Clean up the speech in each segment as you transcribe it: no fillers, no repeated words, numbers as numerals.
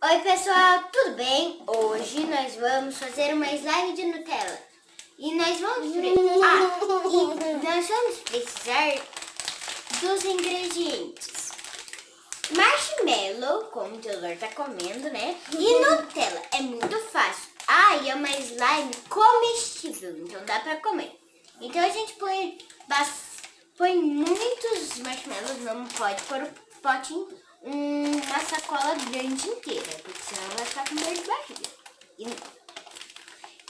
Oi pessoal, tudo bem? Hoje nós vamos fazer uma slime de Nutella. E nós vamos precisar dos ingredientes. Marshmallow, como o Teodoro tá comendo, né? E Nutella, é muito fácil. E é uma slime comestível, então dá pra comer. Então a gente põe muitos marshmallows, não pode pôr o potinho, uma sacola grande inteira, porque senão vai ficar com dor de barriga.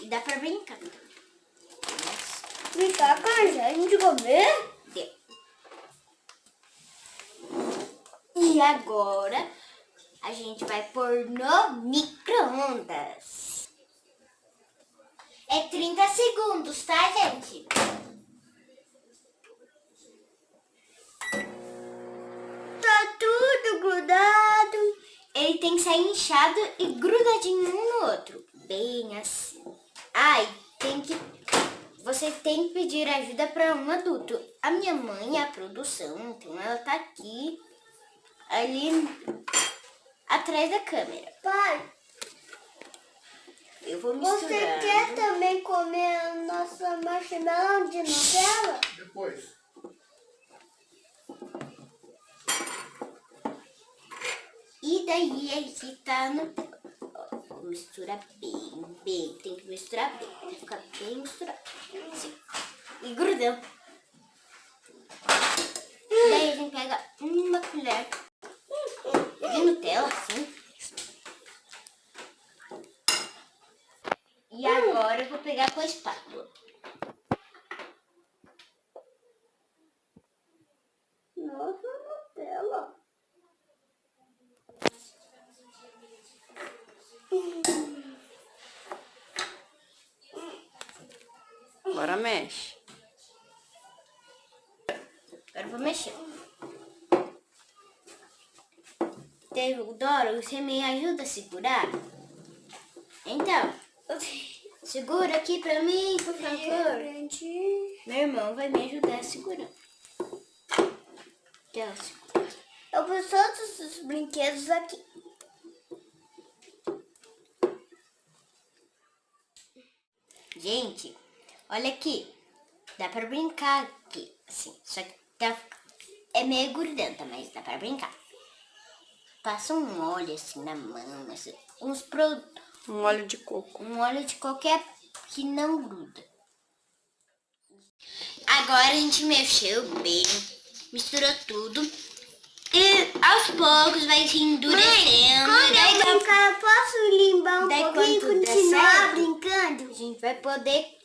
E dá pra brincar. Brincar com a gente comer? Deu. E agora a gente vai pôr no micro-ondas. É 30 segundos, tá, gente? Tá tudo grudado. Ele tem que sair inchado e grudadinho um no outro. Bem assim. Você tem que pedir ajuda para um adulto. A minha mãe é a produção, então ela tá aqui, ali, atrás da câmera. Pai, eu vou misturar. você quer também comer a nossa marshmallow de Nutella? Depois. E daí aqui tá no... Vou misturar bem. Tem que misturar bem. Tem que ficar bem misturado. Assim. E grudando. Daí a gente pega uma colher de Nutella, assim. E agora eu vou pegar com a espátula. Nossa, Nutella. Agora mexe. Agora eu vou mexer. Teodoro, você me ajuda a segurar? Então, segura aqui pra mim, por favor. Meu irmão vai me ajudar a segurar. Então, segura. Eu pus todos os brinquedos aqui. Gente, olha aqui. Dá pra brincar aqui, assim. Só que é meio grudenta, mas dá pra brincar. Passa um óleo assim na mão, assim, Um óleo de coco. um óleo de qualquer que não gruda. Agora a gente mexeu bem, misturou tudo. E aos poucos vai se endurecendo. Quando eu brincar, posso limpar um daí pouquinho e quando der continuar certo, brincando? a gente vai poder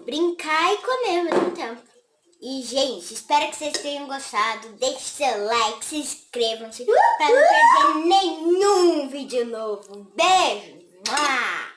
brincar e comer ao mesmo tempo. E, gente, espero que vocês tenham gostado. Deixe seu like, se inscrevam-se para não perder nenhum vídeo novo. Beijo! Mua!